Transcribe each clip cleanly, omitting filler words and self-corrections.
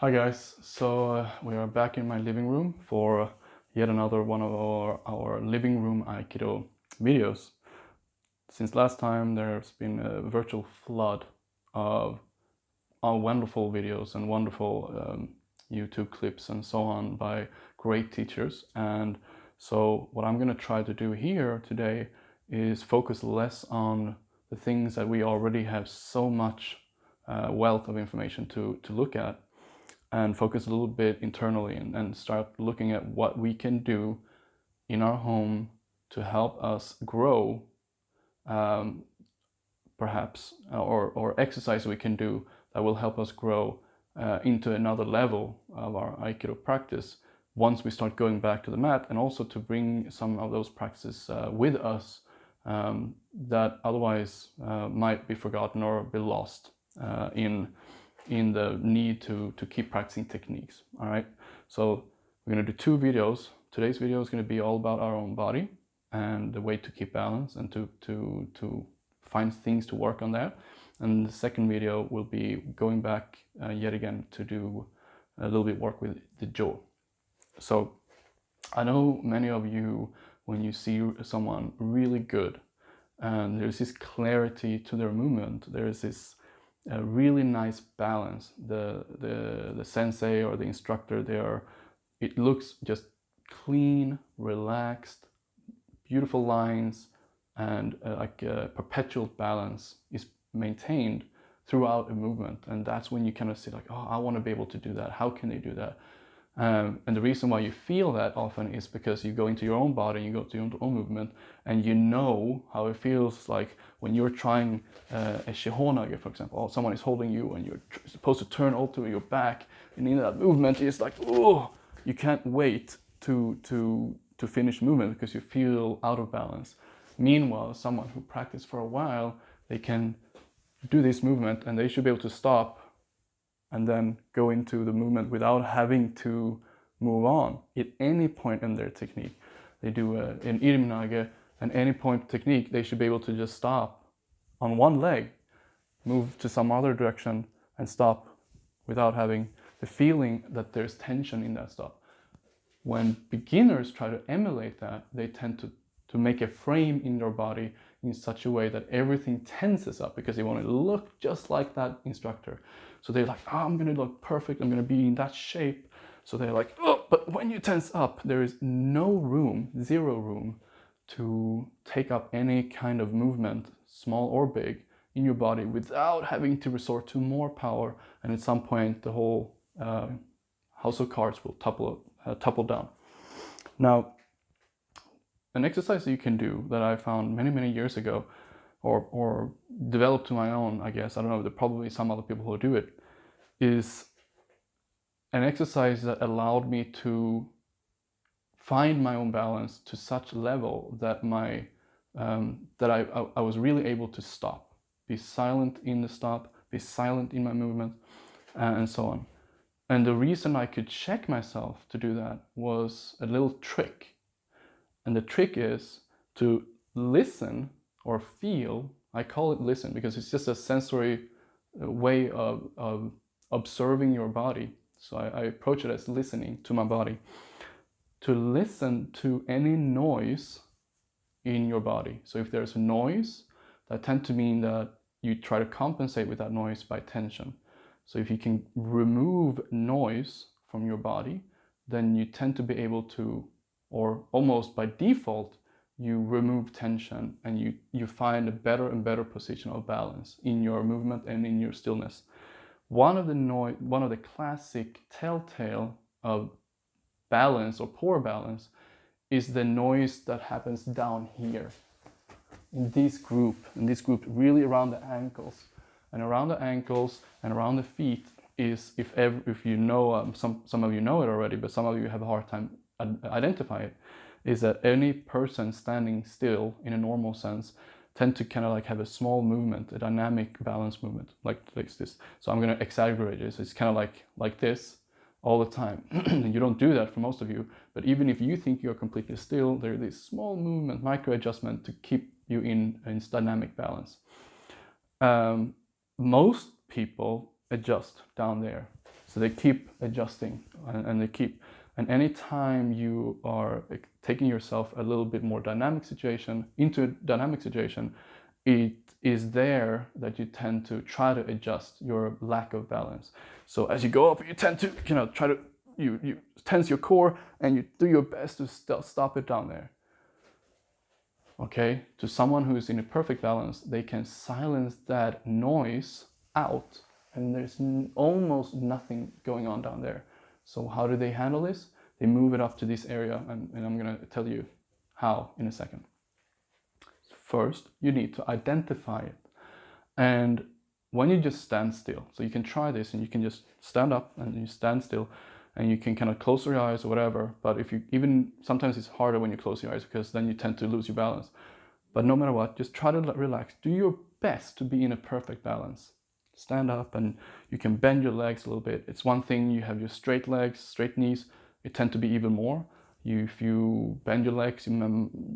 Hi guys, so we are back in my living room for yet another one of our living room Aikido videos. Since last time there's been a virtual flood of wonderful videos and wonderful YouTube clips and so on by great teachers, and so what I'm going to try to do here today is focus less on the things that we already have so much wealth of information to look at, and focus a little bit internally and start looking at what we can do in our home to help us grow, perhaps, or exercise we can do that will help us grow into another level of our Aikido practice once we start going back to the mat, and also to bring some of those practices with us that otherwise might be forgotten or be lost in the need to keep practicing techniques. All right, so we're going to do two videos. Today's video is going to be all about our own body and the way to keep balance and to find things to work on there. And the second video will be going back yet again to do a little bit work with the jaw. So I know many of you, when you see someone really good and there's this clarity to their movement, there's this a really nice balance. The sensei or the instructor there, it looks just clean, relaxed, beautiful lines, and like a perpetual balance is maintained throughout a movement. And that's when you kind of see like, oh, I want to be able to do that. How can they do that? And the reason why you feel that often is because you go into your own body, you go to your own movement, and you know how it feels like when you're trying a shihonage, for example, or someone is holding you and you're supposed to turn all to your back, and in that movement it's like, oh, you can't wait to finish movement because you feel out of balance. Meanwhile, someone who practiced for a while, they can do this movement and they should be able to stop and then go into the movement without having to move on at any point in their technique. They do an irimnage, and any point technique, they should be able to just stop on one leg, move to some other direction, and stop without having the feeling that there's tension in that stop. When beginners try to emulate that, they tend to make a frame in their body in such a way that everything tenses up because they want to look just like that instructor. So they're like, oh, I'm going to look perfect, I'm going to be in that shape. So they're like, oh, but when you tense up, there is no room, zero room to take up any kind of movement, small or big, in your body without having to resort to more power. And at some point, the whole house of cards will topple down. Now, an exercise that you can do that I found many years ago, or developed to my own, I guess, I don't know, there are probably some other people who do it, is an exercise that allowed me to find my own balance to such a level that I was really able to stop, be silent in the stop, be silent in my movement, and so on. And the reason I could check myself to do that was a little trick. And the trick is to listen or feel. I call it listen because it's just a sensory way of observing your body. So I approach it as listening to my body. To listen to any noise in your body. So if there's a noise, that tends to mean that you try to compensate with that noise by tension. So if you can remove noise from your body, then you tend to be able to, or almost by default, you remove tension and you find a better and better position of balance in your movement and in your stillness. One of the classic telltale of balance or poor balance is the noise that happens down here in this group really around the ankles. And around the ankles and around the feet is, if you know, some of you know it already, but some of you have a hard time identify it, is that any person standing still in a normal sense tend to kind of like have a small movement, a dynamic balance movement, like this. So I'm going to exaggerate this. It's kind of like this all the time. You don't do that for most of you, but even if you think you're completely still, there's this small movement, micro adjustment to keep you in dynamic balance. Most people adjust down there. So they keep adjusting, and they keep, and anytime you are taking yourself a little bit more dynamic situation, into a dynamic situation, it is there that you tend to try to adjust your lack of balance. So as you go up, you tend to, try to, you tense your core and you do your best to stop it down there. Okay, to someone who is in a perfect balance, they can silence that noise out, and there's almost nothing going on down there. So how do they handle this? They move it up to this area, and I'm going to tell you how in a second. First, you need to identify it. And when you just stand still, so you can try this, and you can just stand up and you stand still, and you can kind of close your eyes or whatever. But if you sometimes it's harder when you close your eyes, because then you tend to lose your balance. But no matter what, just try to relax. Do your best to be in a perfect balance. Stand up, and you can bend your legs a little bit. It's one thing, you have your straight legs, straight knees, it tend to be even more. If you bend your legs, you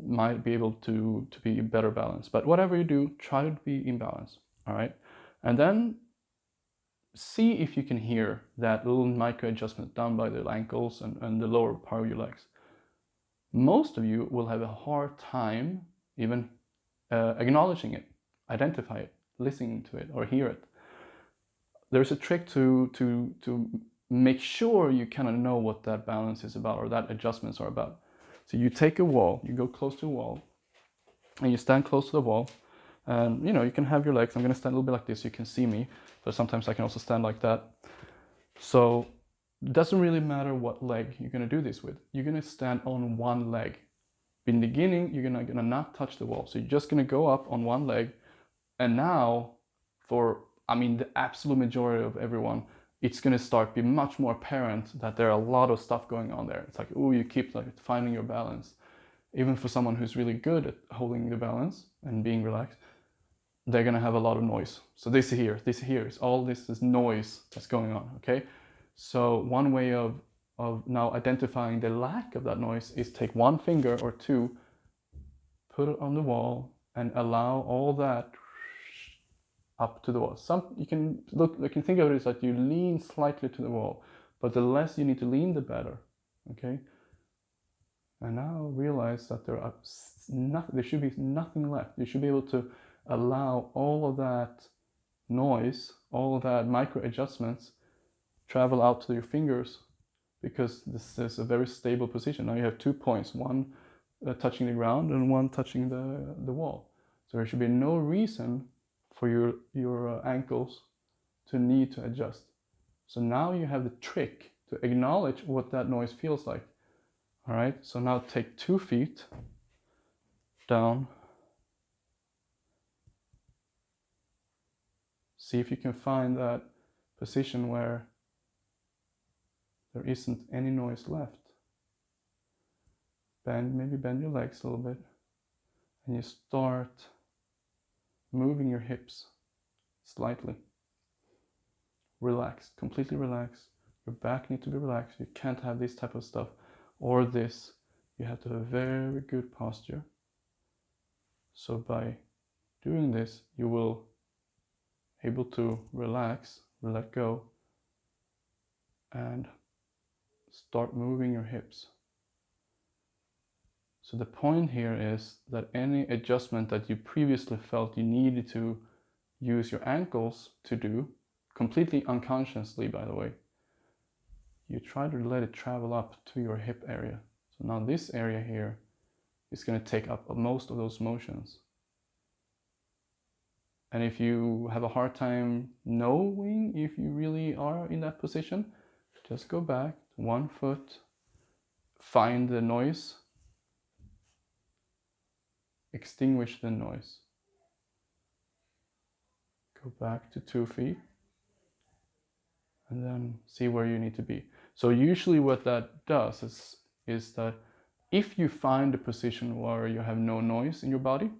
might be able to be in better balance. But whatever you do, try to be in balance, all right? And then see if you can hear that little micro adjustment down by the ankles and the lower part of your legs. Most of you will have a hard time even acknowledging it, identify it, listening to it, or hear it. There's a trick to make sure you kind of know what that balance is about, or that adjustments are about. So you take a wall, you go close to a wall, and you stand close to the wall. And you can have your legs. I'm going to stand a little bit like this, you can see me, but sometimes I can also stand like that. So it doesn't really matter what leg you're going to do this with. You're going to stand on one leg. In the beginning, you're going to not touch the wall. So you're just going to go up on one leg. And now, the absolute majority of everyone, it's going to start be much more apparent that there are a lot of stuff going on there. It's like, oh, you keep finding your balance. Even for someone who's really good at holding the balance and being relaxed, they're going to have a lot of noise. So this here is all this noise that's going on, okay? So one way of now identifying the lack of that noise is take one finger or two, put it on the wall, and allow all that up to the wall. You can think of it as that you lean slightly to the wall, but the less you need to lean, the better, okay? And now realize that there should be nothing left. You should be able to allow all of that noise, all of that micro adjustments travel out to your fingers, because this is a very stable position. Now you have 2 points, one touching the ground and one touching the wall. So there should be no reason for your ankles to need to adjust. So now you have the trick to acknowledge what that noise feels like. All right, so now take 2 feet down. See if you can find that position where there isn't any noise left. Maybe bend your legs a little bit, and you start moving your hips slightly. Relaxed, completely relaxed. Your back needs to be relaxed. You can't have this type of stuff or this. You have to have very good posture. So by doing this, you will able to relax, let go, and start moving your hips. So the point here is that any adjustment that you previously felt you needed to use your ankles to do, completely unconsciously, by the way, you try to let it travel up to your hip area. So now this area here is going to take up most of those motions. And if you have a hard time knowing if you really are in that position, just go back 1 foot, find the noise, extinguish the noise. Go back to 2 feet, and then see where you need to be. So usually what that does is that if you find a position where you have no noise in your body,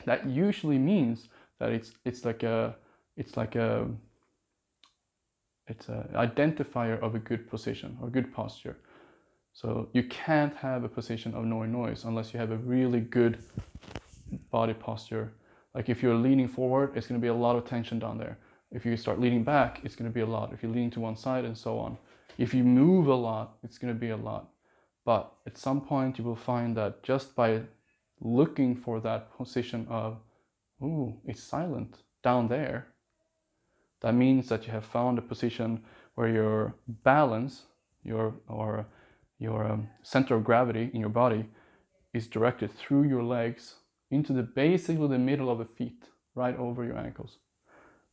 that usually means that it's an identifier of a good position or good posture. So you can't have a position of no noise unless you have a really good body posture. Like if you're leaning forward, it's going to be a lot of tension down there. If you start leaning back, it's going to be a lot. If you lean to one side and so on. If you move a lot, it's going to be a lot. But at some point you will find that just by looking for that position of, ooh, it's silent down there, that means that you have found a position where your balance, your center of gravity in your body is directed through your legs into basically the middle of the feet, right over your ankles.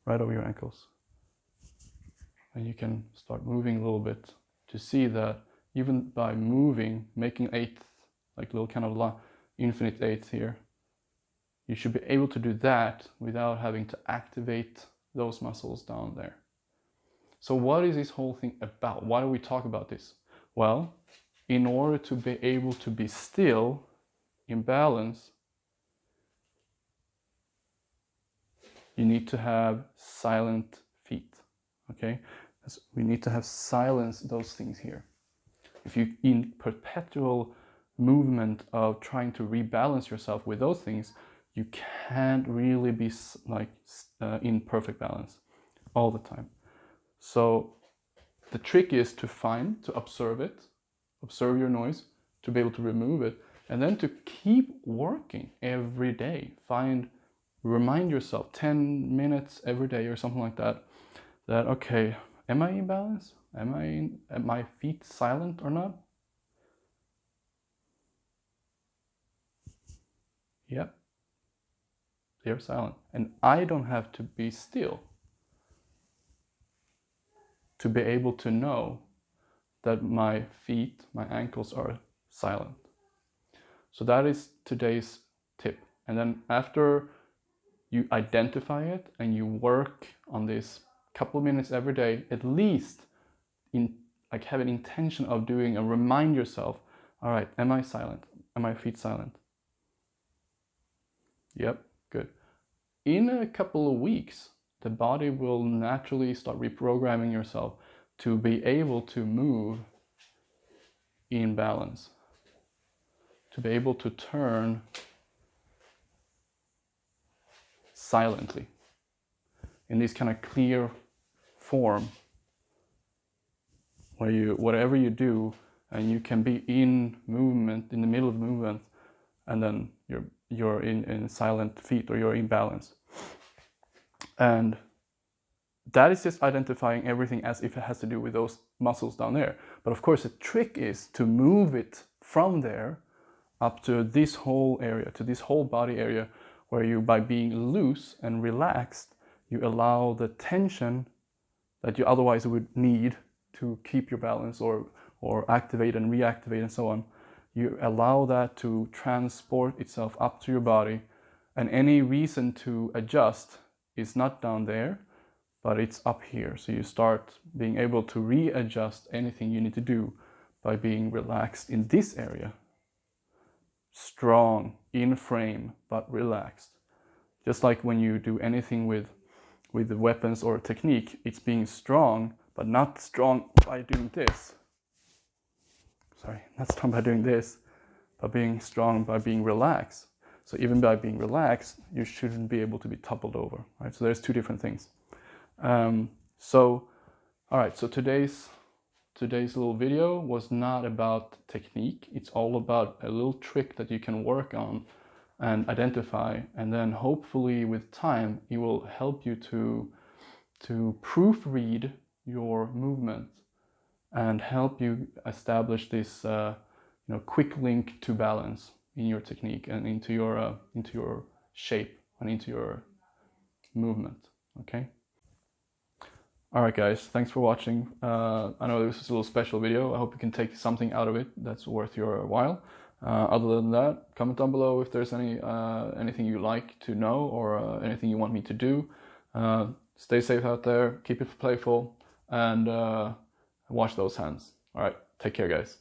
Right over your ankles. And you can start moving a little bit to see that even by moving, making eighth, like little kind of infinite eighths here, you should be able to do that without having to activate those muscles down there. So what is this whole thing about? Why do we talk about this? Well, in order to be able to be still, in balance, you need to have silent feet, okay? We need to have silence those things here. If you're in perpetual movement of trying to rebalance yourself with those things, you can't really be in perfect balance all the time. So the trick is to observe it, observe your noise, to be able to remove it, and then to keep working every day. Remind yourself 10 minutes every day or something like that, okay, am I in balance? Am my feet silent or not? Yep, they're silent. And I don't have to be still to be able to know that my feet, my ankles are silent. So that is today's tip. And then after you identify it and you work on this couple of minutes every day, at least have an intention of doing and remind yourself, all right, am I silent? Are my feet silent? Yep, good. In a couple of weeks, the body will naturally start reprogramming yourself to be able to move in balance, to be able to turn silently in this kind of clear form where whatever you do, and you can be in movement, in the middle of movement, and then you're in silent feet, or you're in balance. And that is just identifying everything as if it has to do with those muscles down there. But of course, the trick is to move it from there up to this whole area, to this whole body area, where you, by being loose and relaxed, you allow the tension that you otherwise would need to keep your balance or activate and reactivate and so on. You allow that to transport itself up to your body, and any reason to adjust is not down there, but it's up here. So you start being able to readjust anything you need to do by being relaxed in this area. Strong, in frame, but relaxed. Just like when you do anything with the weapons or technique, it's being strong, but not strong by doing this. Sorry, not strong by doing this, but being strong by being relaxed. So even by being relaxed, you shouldn't be able to be toppled over, right? So there's two different things. All right, so today's little video was not about technique. It's all about a little trick that you can work on and identify, and then hopefully with time it will help you to proofread your movement and help you establish this quick link to balance in your technique and into your shape and into your movement. Okay. All right, guys, thanks for watching. I know this is a little special video. I hope you can take something out of it that's worth your while. Other than that, comment down below if there's anything you like to know, or anything you want me to do. Stay safe out there, keep it playful, and wash those hands. All right, take care, guys.